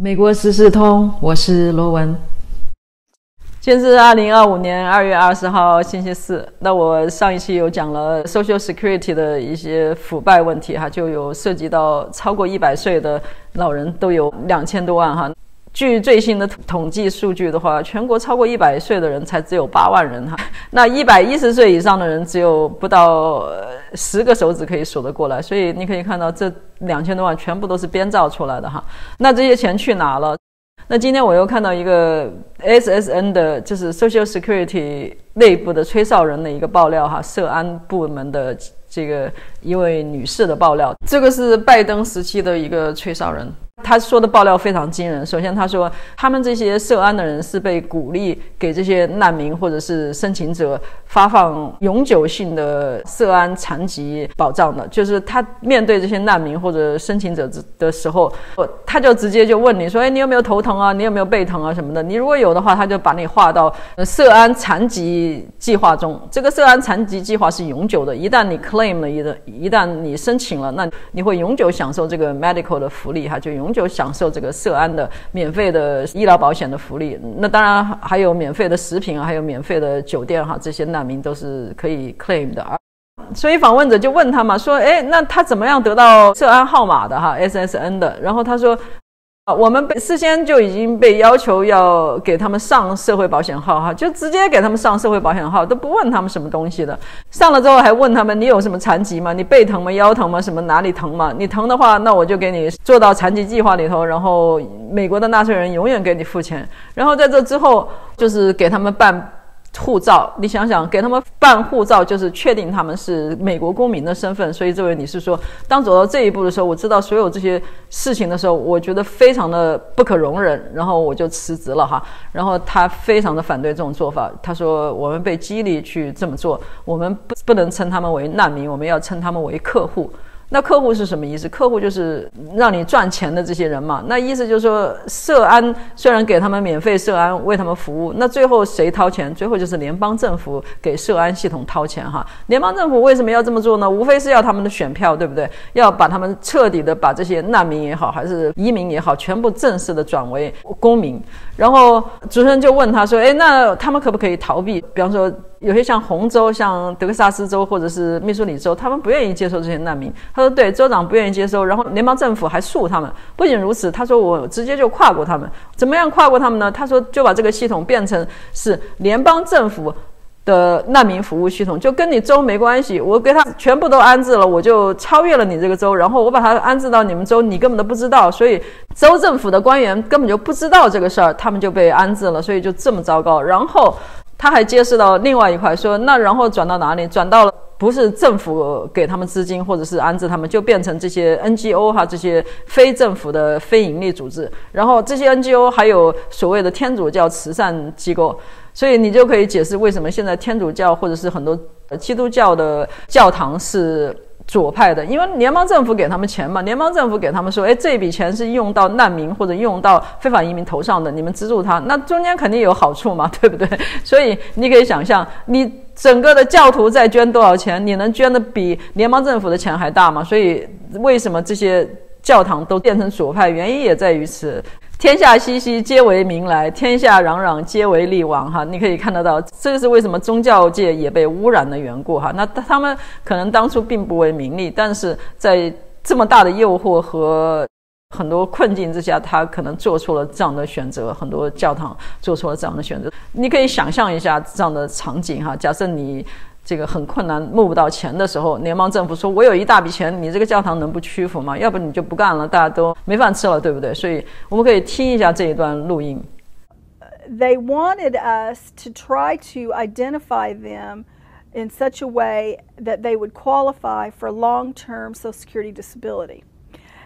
美国时事通，我是罗文。今天是2025年2月20号星期四。那我上一期有讲了 Social Security 的一些腐败问题哈，就有涉及到超过100岁的老人都有2000多万哈。据最新的统计数据的话，全国超过100岁的人才只有8万人哈，那110岁以上的人只有不到10个手指可以数得过来，所以你可以看到这2000多万全部都是编造出来的哈。那这些钱去哪了？那今天我又看到一个 SSN 的，就是 Social Security 内部的吹哨人的一个爆料哈，社安部门的这个一位女士的爆料，这个是拜登时期的一个吹哨人。他说的爆料非常惊人。首先他说他们这些涉安的人是被鼓励给这些难民或者是申请者发放永久性的涉安残疾保障的，就是他面对这些难民或者申请者的时候，他就直接就问你说，你有没有头疼啊，你有没有背疼啊什么的，你如果有的话，他就把你划到涉安残疾计划中。这个涉安残疾计划是永久的，一旦你 claim 了，一旦你申请了，那你会永久享受这个 medical 的福利哈，就永久享受这个涉安的免费的医疗保险的福利。那当然还有免费的食品，还有免费的酒店哈，这些难民都是可以 claim 的。所以访问者就问他嘛，说那他怎么样得到涉安号码的哈 SSN 的？然后他说我们事先就已经被要求要给他们上社会保险号哈，就直接给他们上社会保险号，都不问他们什么东西的。上了之后还问他们，你有什么残疾吗？你背疼吗？腰疼吗？什么哪里疼吗？你疼的话，那我就给你做到残疾计划里头，然后美国的纳税人永远给你付钱。然后在这之后就是给他们办护照，你想想，给他们办护照就是确定他们是美国公民的身份。所以这位女士说，当走到这一步的时候，我知道所有这些事情的时候，我觉得非常的不可容忍，然后我就辞职了哈。然后她非常的反对这种做法，她说我们被激励去这么做，我们不能称他们为难民，我们要称他们为客户。那客户是什么意思？客户就是让你赚钱的这些人嘛。那意思就是说，涉安虽然给他们免费涉安，为他们服务，那最后谁掏钱？最后就是联邦政府给涉安系统掏钱哈。联邦政府为什么要这么做呢？无非是要他们的选票，对不对？要把他们彻底的把这些难民也好，还是移民也好，全部正式的转为公民。然后主持人就问他说，那他们可不可以逃避？比方说有些像红州，像德克萨斯州或者是密苏里州，他们不愿意接受这些难民。他说对，州长不愿意接收，然后联邦政府还诉他们。不仅如此，他说我直接就跨过他们。怎么样跨过他们呢？他说就把这个系统变成是联邦政府的难民服务系统，就跟你州没关系，我给他全部都安置了，我就超越了你这个州，然后我把他安置到你们州，你根本都不知道，所以州政府的官员根本就不知道这个事儿，他们就被安置了，所以就这么糟糕。然后他还揭示到另外一块，说那然后转到哪里？转到了不是政府给他们资金或者是安置他们，就变成这些 NGO 哈，这些非政府的非营利组织。然后这些 NGO 还有所谓的天主教慈善机构，所以你就可以解释为什么现在天主教或者是很多基督教的教堂是左派的，因为联邦政府给他们钱嘛，联邦政府给他们说，这笔钱是用到难民或者用到非法移民头上的，你们资助他，那中间肯定有好处嘛，对不对？所以你可以想象，你整个的教徒再捐多少钱，你能捐的比联邦政府的钱还大吗？所以为什么这些教堂都变成左派，原因也在于此。天下熙熙，皆为民来；天下攘攘，皆为利往。哈，你可以看得到，这个是为什么宗教界也被污染的缘故。哈，那他们可能当初并不为名利，但是在这么大的诱惑和很多困境之下，他可能做出了这样的选择。很多教堂做出了这样的选择，你可以想象一下这样的场景哈。假设你这个很困难募不到钱的时候，联邦政府说我有一大笔钱，你这个教堂能不屈服吗？要不你就不干了，大家都没饭吃了，对不对？所以我们可以听一下这一段录音。 They wanted us to try to identify them in such a way that they would qualify for long-term Social Security disability.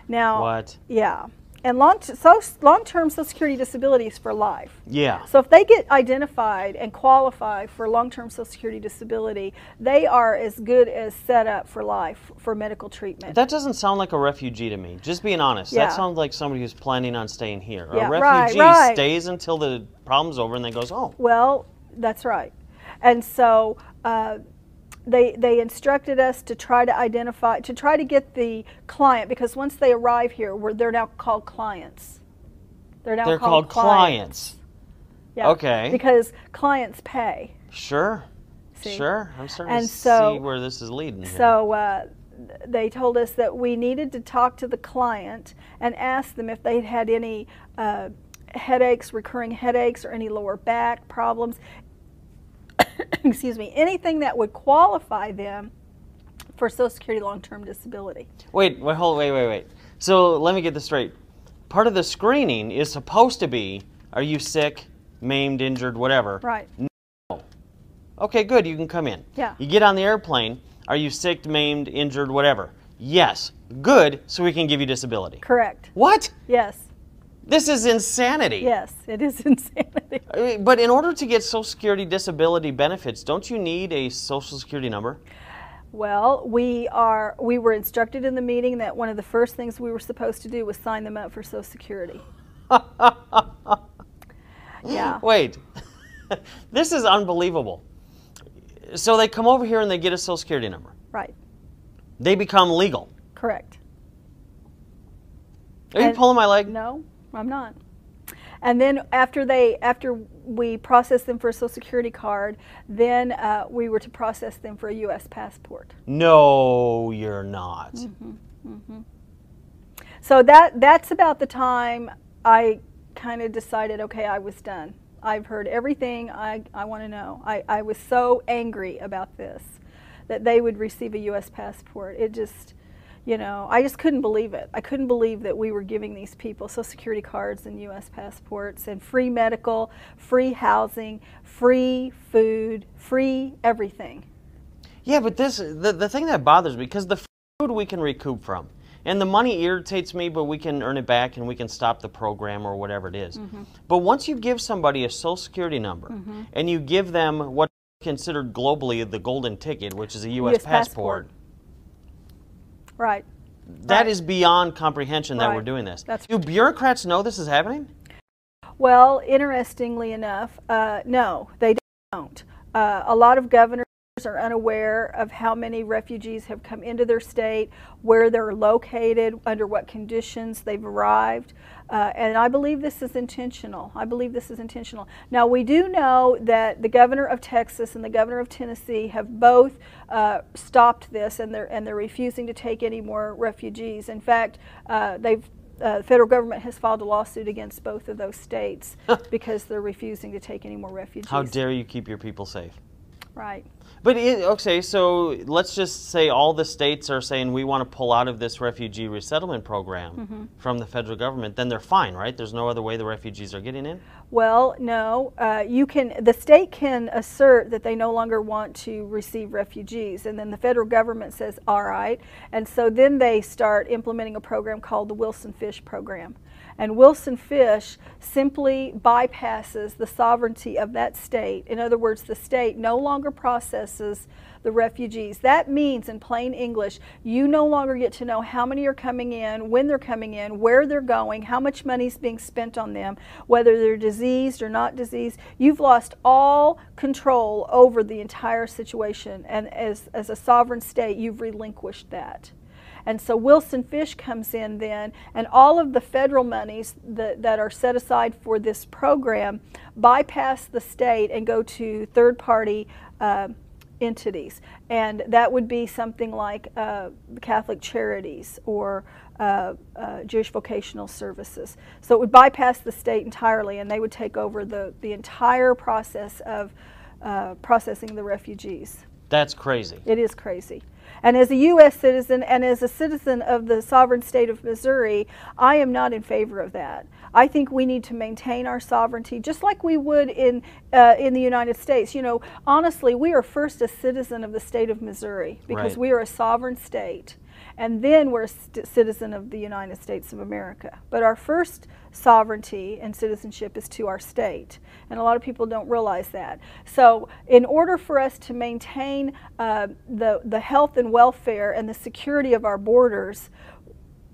Now, what? Yeah. And long-term Social Security disability is for life. Yeah. So if they get identified and qualify for long-term Social Security disability, they are as good as set up for life for medical treatment. That doesn't sound like a refugee to me. Just being honest. Yeah. That sounds like somebody who's planning on staying here. Yeah, a refugee right. stays until the problem's over and then goes home. Well, that's right. And so they instructed us to try to identify, to try to get the client, because once they arrive here, they're now called clients. They're now They're called clients. Yeah, Okay. because clients pay. Sure. See? Sure. I'm starting And to so- see where this is leading here. So they told us that we needed to talk to the client and ask them if they'd had any headaches, recurring headaches, or any lower back problems. Excuse me, anything that would qualify them for Social Security long-term disability. Wait. So let me get this straight. Part of the screening is supposed to be, are you sick, maimed, injured, whatever? Right. No. Okay, good, you can come in. Yeah. You get on the airplane, are you sick, maimed, injured, whatever? Yes. Good, so we can give you disability. Correct. What? Yes. This is insanity. Yes, it is insanity. I mean, but in order to get Social Security disability benefits, don't you need a Social Security number? Well, we were instructed in the meeting that one of the first things we were supposed to do was sign them up for Social Security. Yeah. Wait. This is unbelievable. So they come over here and they get a Social Security number. Right. They become legal. Correct. Are you pulling my leg? No, I'm not. And then after we processed them for a Social Security card, then we were to process them for a U.S. passport. No, you're not. So that's about the time I kind of decided, okay, I was done. I've heard everything I want to know. I was so angry about this, that they would receive a U.S. passport. It just, you know, I just couldn't believe it. I couldn't believe that we were giving these people Social Security cards and U.S. passports and free medical, free housing, free food, free everything. Yeah, but the thing that bothers me, because the food we can recoup from, and the money irritates me, but we can earn it back and we can stop the program or whatever it is. But once you give somebody a Social Security number and you give them what's considered globally the golden ticket, which is a U.S. passport, right. that is beyond comprehension that Right. we're doing this. That's Do bureaucrats know this is happening? Well, interestingly enough, no, they don't. A lot of governors are unaware of how many refugees have come into their state, where they're located, under what conditions they've arrived, and I believe this is intentional. I believe this is intentional. Now, we do know that the governor of Texas and the governor of Tennessee have both stopped this, and they're refusing to take any more refugees. In fact, the federal government has filed a lawsuit against both of those states because they're refusing to take any more refugees. How dare you keep your people safe? Right. But, okay, so let's just say all the states are saying we want to pull out of this refugee resettlement program from the federal government, then they're fine, right? There's no other way the refugees are getting in? Well, no. The state can assert that they no longer want to receive refugees, and then the federal government says, all right. And so then they start implementing a program called the Wilson Fish program. And Wilson Fish simply bypasses the sovereignty of that state. In other words, the state no longer processes the refugees. That means, in plain English, you no longer get to know how many are coming in, when they're coming in, where they're going, how much money is being spent on them, whether they're diseased or not diseased. You've lost all control over the entire situation, and as a sovereign state, you've relinquished that. And so Wilson Fish comes in then, and all of the federal monies that are set aside for this program bypass the state and go to third-party entities. And that would be something like Catholic Charities or Jewish Vocational Services. So it would bypass the state entirely, and they would take over the entire process of processing the refugees. That's crazy. It is crazy. And as a U.S. citizen and as a citizen of the sovereign state of Missouri, I am not in favor of that. I think we need to maintain our sovereignty just like we would in the United States. You know, honestly, we are first a citizen of the state of Missouri because Right. we are a sovereign state. And then we're a citizen of the United States of America. But our first sovereignty and citizenship is to our state. And a lot of people don't realize that. So in order for us to maintain the health and welfare and the security of our borders,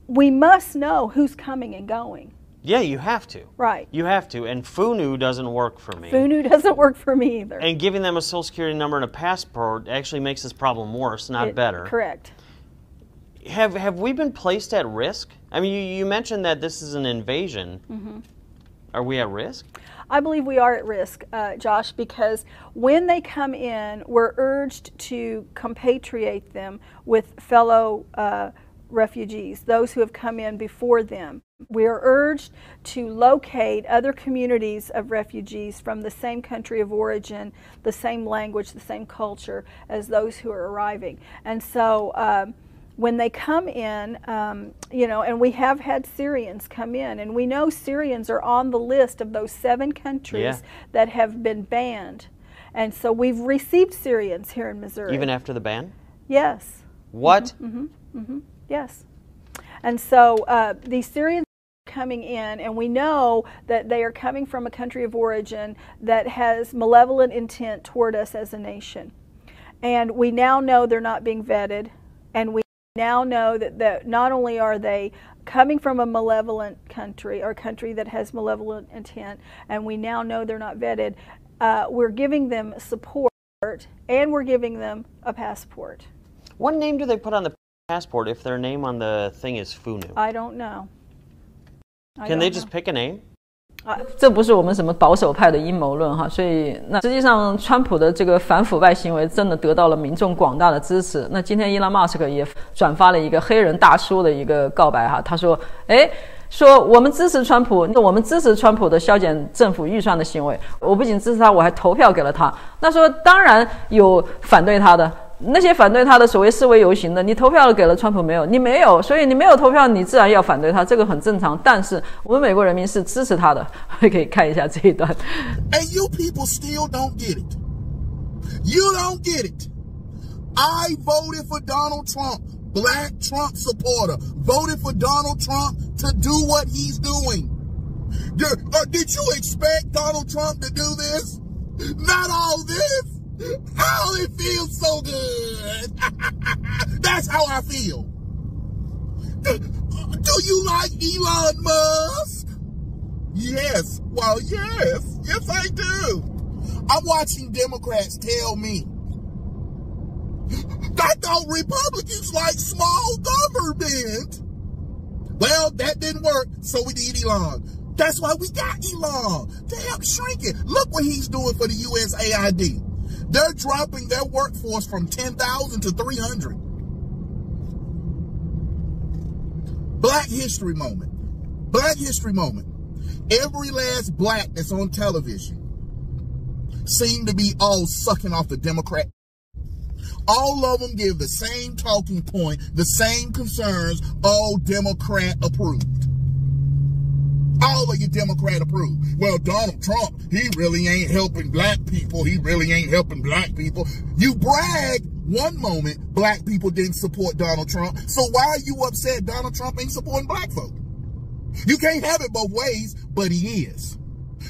we must know who's coming and going. Yeah, you have to. Right. You have to. And FUNU doesn't work for me. FUNU doesn't work for me either. And giving them a Social Security number and a passport actually makes this problem worse, not better. Correct. Have we been placed at risk? I mean, you mentioned that this is an invasion. Are we at risk? I believe we are at risk, Josh, because when they come in, we're urged to compatriate them with fellow refugees, those who have come in before them. We are urged to locate other communities of refugees from the same country of origin, the same language, the same culture as those who are arriving. And so when they come in, and we have had Syrians come in, and we know Syrians are on the list of those 7 countries that have been banned. And so we've received Syrians here in Missouri. Even after the ban? Yes. What? Yes. And so these Syrians are coming in, and we know that they are coming from a country of origin that has malevolent intent toward us as a nation. And we now know they're not being vetted, and we now know that not only are they coming from a malevolent country, or a country that has malevolent intent, and we now know they're not vetted, we're giving them support, and we're giving them a passport. What name do they put on the passport if their name on the thing is Funu? I don't know. Can they just pick a name? 这不是我们什么保守派的阴谋论哈，所以那实际上川普的这个反腐败行为真的得到了民众广大的支持。那今天伊隆马斯克也转发了一个黑人大叔的一个告白哈，他说说我们支持川普，我们支持川普的削减政府预算的行为，我不仅支持他，我还投票给了他。那说当然有反对他的，那些反对他的所谓示威游行的，你投票给了川普没有？你没有，所以你没有投票，你自然要反对他，这个很正常。但是我们美国人民是支持他的，可以看一下这一段。And you people still don't get it. You don't get it. I voted for Donald Trump, black Trump supporter, voted for Donald Trump to do what he's doing. Did you expect Donald Trump to do this? Not all this. Oh, it feels so good. That's how I feel. Do you like Elon Musk? Yes. Well, yes. Yes, I do. I'm watching Democrats tell me. I thought Republicans like small government. Well, that didn't work, so we need Elon. That's why we got Elon, to help shrink it. Look what he's doing for the USAID. They're dropping their workforce from 10,000 to 300. Black History Moment. Black History Moment. Every last black that's on television seem to be all sucking off the Democrat. All of them give the same talking point, the same concerns, all Democrat approved. All of you Democrat approved. Well, Donald Trump, he really ain't helping black people. He really ain't helping black people. You brag one moment black people didn't support Donald Trump. So why are you upset Donald Trump ain't supporting black folk? You can't have it both ways, but he is.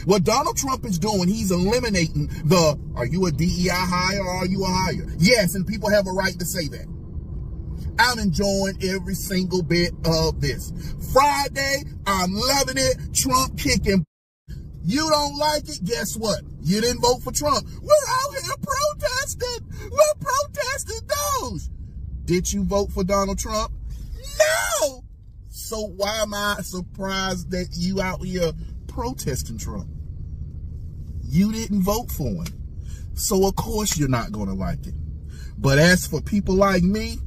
What Donald Trump is doing, he's eliminating the, are you a DEI hire or are you a hire? Yes, and people have a right to say that. I'm enjoying every single bit of this. Friday, I'm loving it. Trump kicking. You don't like it? Guess what? You didn't vote for Trump. We're out here protesting. We're protesting those. Did you vote for Donald Trump? No. So why am I surprised that you out here protesting Trump? You didn't vote for him. So of course you're not going to like it. But as for people like me,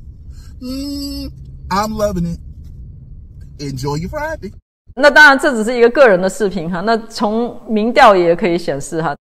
I'm loving it. Enjoy your Friday. 那当然这只是一个个人的视频哈，那从民调也可以显示哈，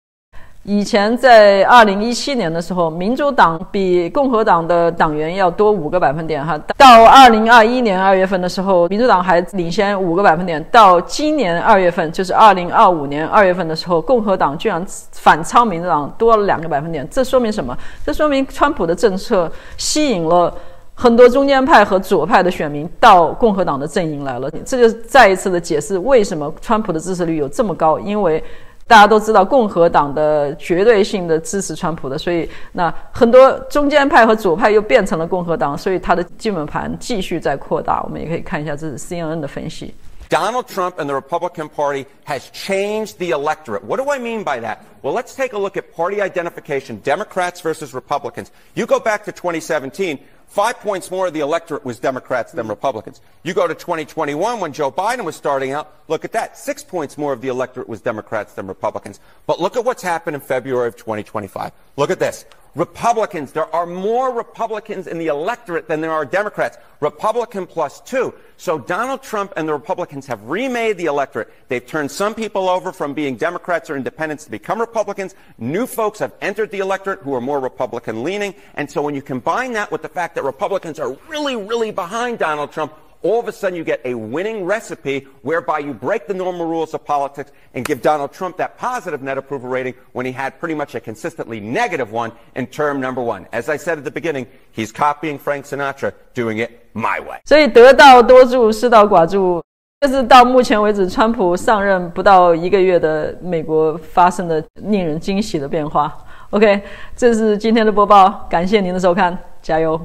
以前在2017年的时候，民主党比共和党的党员要多5个百分点哈，到2021年2月份的时候，民主党还领先5个百分点，到今年2月份，就是2025年2月份的时候，共和党居然反超民主党多了2个百分点，这说明什么？这说明川普的政策吸引了很多中间派和左派的选民到共和党的阵营来了，这就再一次的解释为什么川普的支持率有这么高，因为大家都知道共和党的绝对性的支持川普的，所以那很多中间派和左派又变成了共和党，所以他的基本盘继续在扩大。我们也可以看一下，这是 CNN 的分析。Donald Trump and the Republican Party has changed the electorate. What do I mean by that? Well, let's take a look at party identification, Democrats versus Republicans. You go back to 2017, 5 points more of the electorate was Democrats than Republicans. You go to 2021 when Joe Biden was starting out, look at that. 6 points more of the electorate was Democrats than Republicans. But look at what's happened in February of 2025. Look at this. Republicans, there are more Republicans in the electorate than there are Democrats. Republican plus 2. So Donald Trump and the Republicans have remade the electorate. They've turned some people over from being Democrats or independents to become Republicans. New folks have entered the electorate who are more Republican leaning. And so when you combine that with the fact that Republicans are really, really behind Donald Trump, all of a sudden you get a winning recipe whereby you break the normal rules of politics and give Donald Trump that positive net approval rating when he had pretty much a consistently negative one in term number 1. As I said at the beginning, he's copying Frank Sinatra, doing it my way. 所以得道多助，失道寡助，这是到目前为止川普上任不到1个月的美国发生的令人惊喜的变化。OK， 这是今天的播报，感谢您的收看，加油！